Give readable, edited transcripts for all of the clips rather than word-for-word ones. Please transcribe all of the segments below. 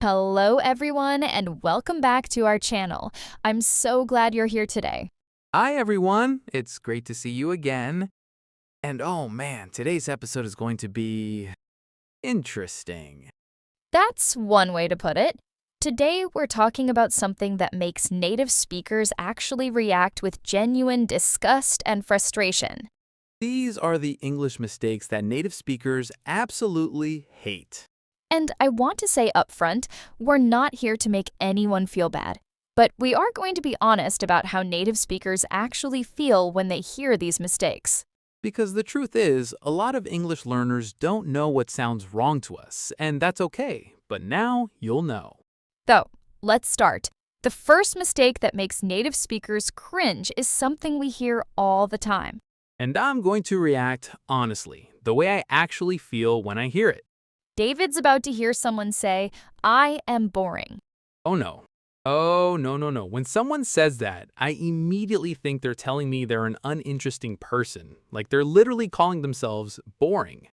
Hello, everyone, and welcome back to our channel. I'm so glad you're here today. Hi, everyone. It's great to see you again. And oh man, today's episode is going to be interesting. That's one way to put it. Today, we're talking about something that makes native speakers actually react with genuine disgust and frustration. These are the English mistakes that native speakers absolutely hate. And I want to say upfront, we're not here to make anyone feel bad. But we are going to be honest about how native speakers actually feel when they hear these mistakes. Because the truth is, a lot of English learners don't know what sounds wrong to us, and that's okay. But now you'll know. So, let's start. The first mistake that makes native speakers cringe is something we hear all the time. And I'm going to react honestly, the way I actually feel when I hear it. David's about to hear someone say, "I am boring." Oh no. Oh, no. When someone says that, I immediately think they're telling me they're an uninteresting person. Like they're literally calling themselves boring.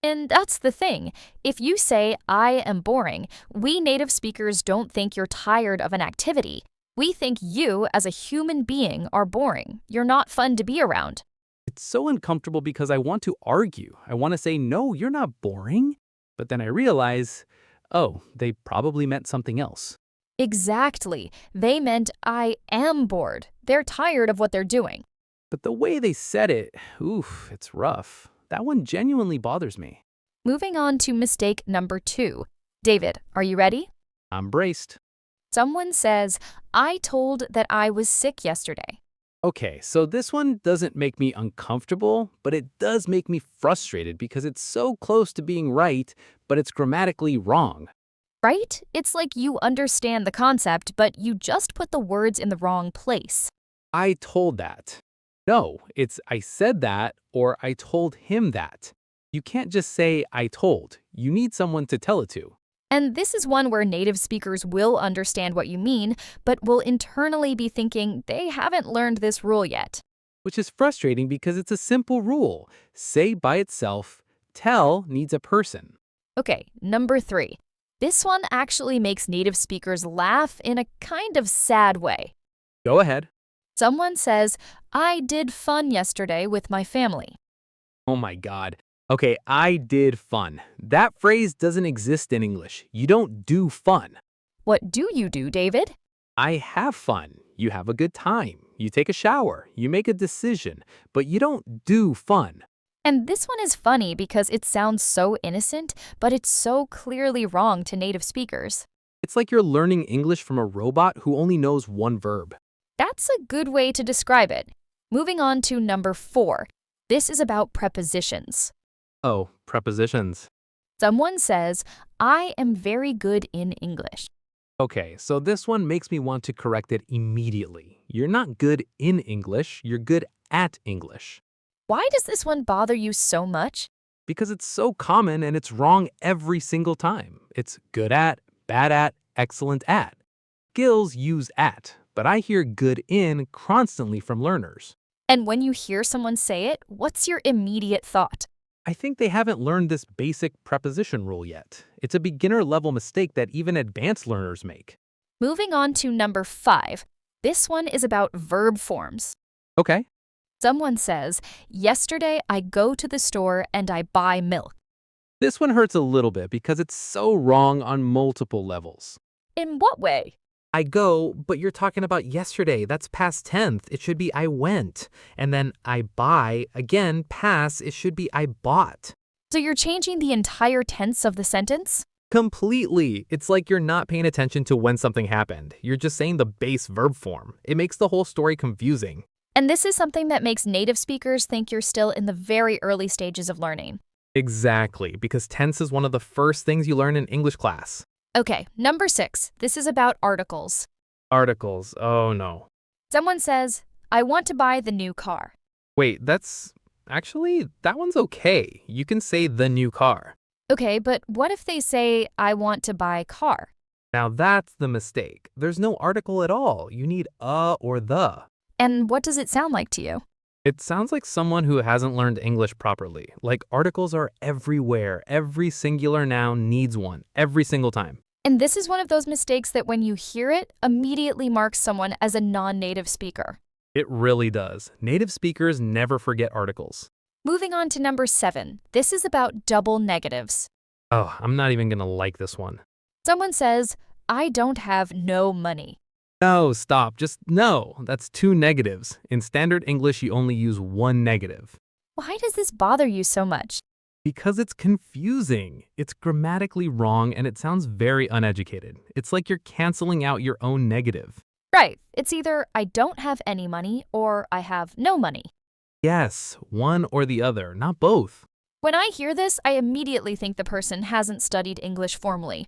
And that's the thing. If you say, "I am boring," we native speakers don't think you're tired of an activity. We think you, as a human being, are boring. You're not fun to be around. It's so uncomfortable because I want to argue. I want to say, no, you're not boring. But then I realize, oh, they probably meant something else. Exactly. They meant, "I am bored." They're tired of what they're doing. But the way they said it, oof, it's rough. That one genuinely bothers me. Moving on to mistake number 2. David, are you ready? I'm braced. Someone says, "I told that I was sick yesterday." Okay, so this one doesn't make me uncomfortable, but it does make me frustrated because it's so close to being right, but it's grammatically wrong. Right? It's like you understand the concept, but you just put the words in the wrong place. I told that. No, it's I said that or I told him that. You can't just say I told. You need someone to tell it to. And this is one where native speakers will understand what you mean, but will internally be thinking they haven't learned this rule yet. Which is frustrating because it's a simple rule. Say by itself, tell needs a person. Okay, number 3. This one actually makes native speakers laugh in a kind of sad way. Go ahead. Someone says, "I did fun yesterday with my family." Oh my God. Okay, I did fun. That phrase doesn't exist in English. You don't do fun. What do you do, David? I have fun. You have a good time. You take a shower. You make a decision. But you don't do fun. And this one is funny because it sounds so innocent, but it's so clearly wrong to native speakers. It's like you're learning English from a robot who only knows one verb. That's a good way to describe it. Moving on to number 4. This is about prepositions. Oh, prepositions. Someone says, "I am very good in English." Okay, so this one makes me want to correct it immediately. You're not good in English, you're good at English. Why does this one bother you so much? Because it's so common and it's wrong every single time. It's good at, bad at, excellent at. Skills use at, but I hear good in constantly from learners. And when you hear someone say it, what's your immediate thought? I think they haven't learned this basic preposition rule yet. It's a beginner level mistake that even advanced learners make. Moving on to number 5. This one is about verb forms. Okay. Someone says, "Yesterday I go to the store and I buy milk." This one hurts a little bit because it's so wrong on multiple levels. In what way? I go, but you're talking about yesterday. That's past tense. It should be I went. And then I buy, again, past, it should be I bought. So you're changing the entire tense of the sentence? Completely. It's like you're not paying attention to when something happened. You're just saying the base verb form. It makes the whole story confusing. And this is something that makes native speakers think you're still in the very early stages of learning. Exactly, because tense is one of the first things you learn in English class. Okay, number 6. This is about articles. Articles. Oh no. Someone says, "I want to buy the new car." Wait, that one's okay. You can say the new car. Okay, but what if they say, "I want to buy car"? Now that's the mistake. There's no article at all. You need a or the. And what does it sound like to you? It sounds like someone who hasn't learned English properly. Like articles are everywhere. Every singular noun needs one, every single time. And this is one of those mistakes that when you hear it, immediately marks someone as a non-native speaker. It really does. Native speakers never forget articles. Moving on to number 7. This is about double negatives. Oh, I'm not even gonna like this one. Someone says, I don't have no money. No, stop. Just no. That's two negatives. In standard English, you only use one negative. Why does this bother you so much? Because it's confusing. It's grammatically wrong and it sounds very uneducated. It's like you're canceling out your own negative. Right, it's either I don't have any money or I have no money. Yes, one or the other, not both. When I hear this, I immediately think the person hasn't studied English formally.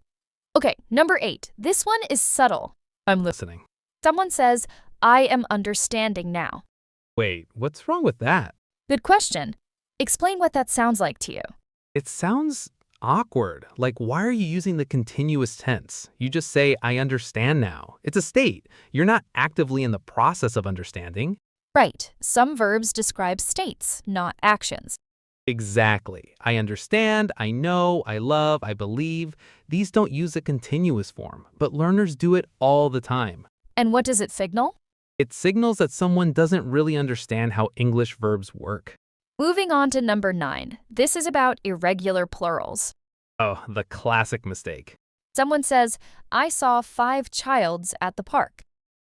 Okay, number 8. This one is subtle. I'm listening. Someone says, I am understanding now. Wait, what's wrong with that? Good question. Explain what that sounds like to you. It sounds awkward. Like, why are you using the continuous tense? You just say, I understand now. It's a state. You're not actively in the process of understanding. Right, some verbs describe states, not actions. Exactly. I understand, I know, I love, I believe. These don't use a continuous form, but learners do it all the time. And what does it signal? It signals that someone doesn't really understand how English verbs work. Moving on to number 9. This is about irregular plurals. Oh, the classic mistake. Someone says, I saw 5 childs at the park.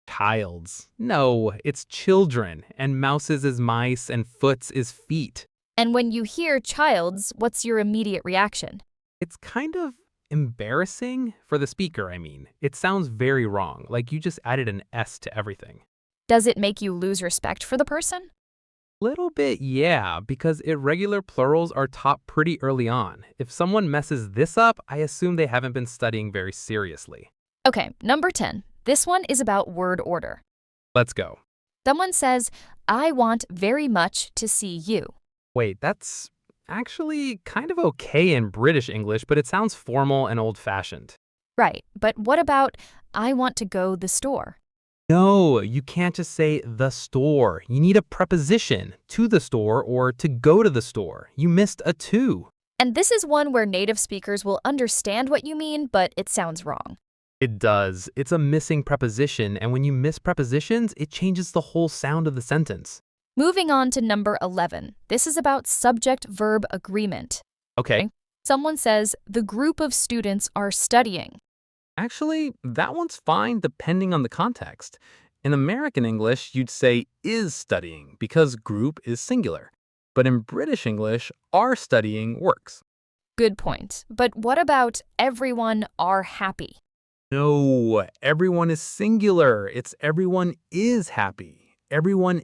Childs. No, it's children, and mouses is mice, and foots is feet. And when you hear childs, what's your immediate reaction? It's kind of embarrassing for the speaker, I mean. It sounds very wrong, like you just added an S to everything. Does it make you lose respect for the person? Little bit, yeah, because irregular plurals are taught pretty early on. If someone messes this up, I assume they haven't been studying very seriously. Okay, number 10. This one is about word order. Let's go. Someone says, I want very much to see you. Wait, that's actually kind of okay in British English, but it sounds formal and old-fashioned. Right, but what about, I want to go the store? No, you can't just say the store. You need a preposition, to the store or to go to the store. You missed a to. And this is one where native speakers will understand what you mean, but it sounds wrong. It does. It's a missing preposition, and when you miss prepositions, it changes the whole sound of the sentence. Moving on to number 11. This is about subject-verb agreement. Okay. Someone says, the group of students are studying. Actually, that one's fine depending on the context. In American English, you'd say is studying because group is singular. But in British English, are studying works. Good point. But what about everyone are happy? No, everyone is singular. It's everyone is happy. Everyone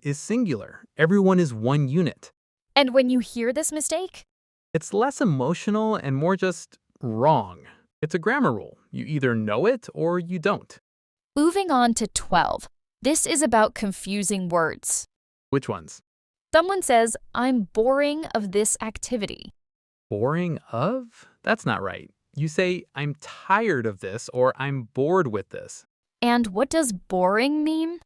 is singular. Everyone is one unit. And when you hear this mistake, It's less emotional and more just wrong. It's a grammar rule. You either know it or you don't. moving on to 12. This is about confusing words. Which ones? Someone says, I'm boring of this activity. Boring of? That's not right. You say, I'm tired of this or I'm bored with this. And what does boring mean?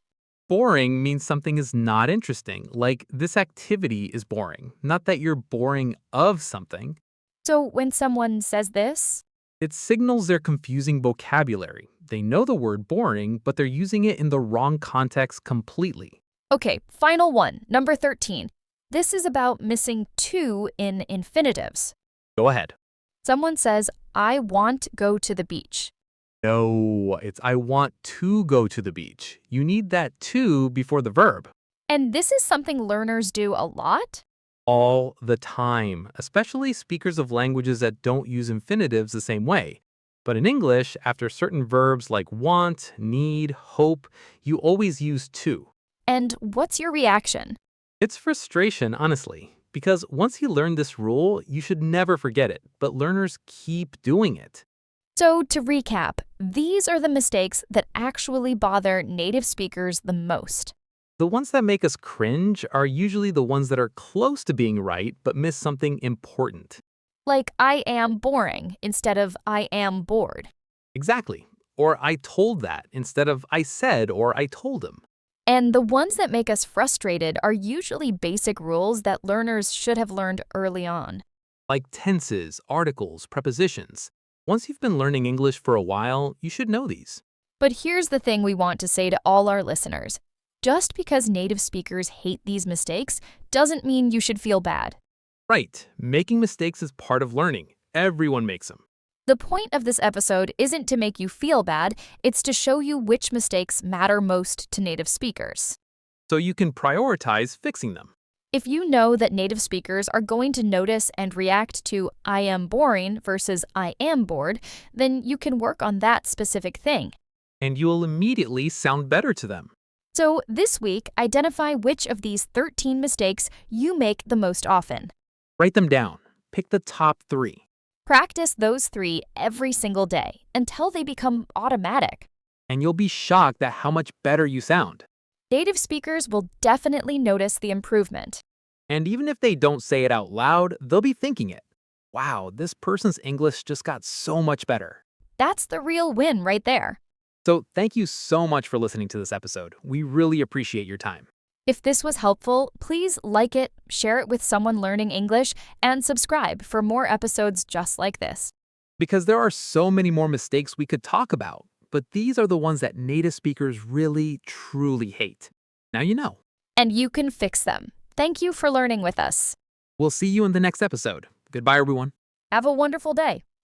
Boring means something is not interesting, like this activity is boring, not that you're boring of something. So when someone says this, It signals their confusing vocabulary. They know the word boring, but they're using it in the wrong context completely. okay, final one, number 13. This is about missing to in infinitives. Go ahead. Someone says, I want go to the beach. No, it's I want to go to the beach. You need that to before the verb. And this is something learners do a lot? All the time, especially speakers of languages that don't use infinitives the same way. But in English, after certain verbs like want, need, hope, you always use to. And what's your reaction? It's frustration, honestly, because once you learn this rule, you should never forget it, but learners keep doing it. So to recap, these are the mistakes that actually bother native speakers the most. The ones that make us cringe are usually the ones that are close to being right but miss something important. Like I am boring instead of I am bored. Exactly. Or I told that instead of I said or I told him. And the ones that make us frustrated are usually basic rules that learners should have learned early on. Like tenses, articles, prepositions. Once you've been learning English for a while, you should know these. But here's the thing we want to say to all our listeners. Just because native speakers hate these mistakes doesn't mean you should feel bad. Right, making mistakes is part of learning. Everyone makes them. The point of this episode isn't to make you feel bad, it's to show you which mistakes matter most to native speakers. So you can prioritize fixing them. If you know that native speakers are going to notice and react to I am boring versus I am bored, then you can work on that specific thing. And you'll immediately sound better to them. So this week, identify which of these 13 mistakes you make the most often. Write them down. Pick the top 3. Practice those 3 every single day until they become automatic. And you'll be shocked at how much better you sound. Native speakers will definitely notice the improvement. And even if they don't say it out loud, they'll be thinking it. Wow, this person's English just got so much better. That's the real win right there. So thank you so much for listening to this episode. We really appreciate your time. If this was helpful, please like it, share it with someone learning English, and subscribe for more episodes just like this. Because there are so many more mistakes we could talk about, but these are the ones that native speakers really, truly hate. Now you know. And you can fix them. Thank you for learning with us. We'll see you in the next episode. Goodbye, everyone. Have a wonderful day.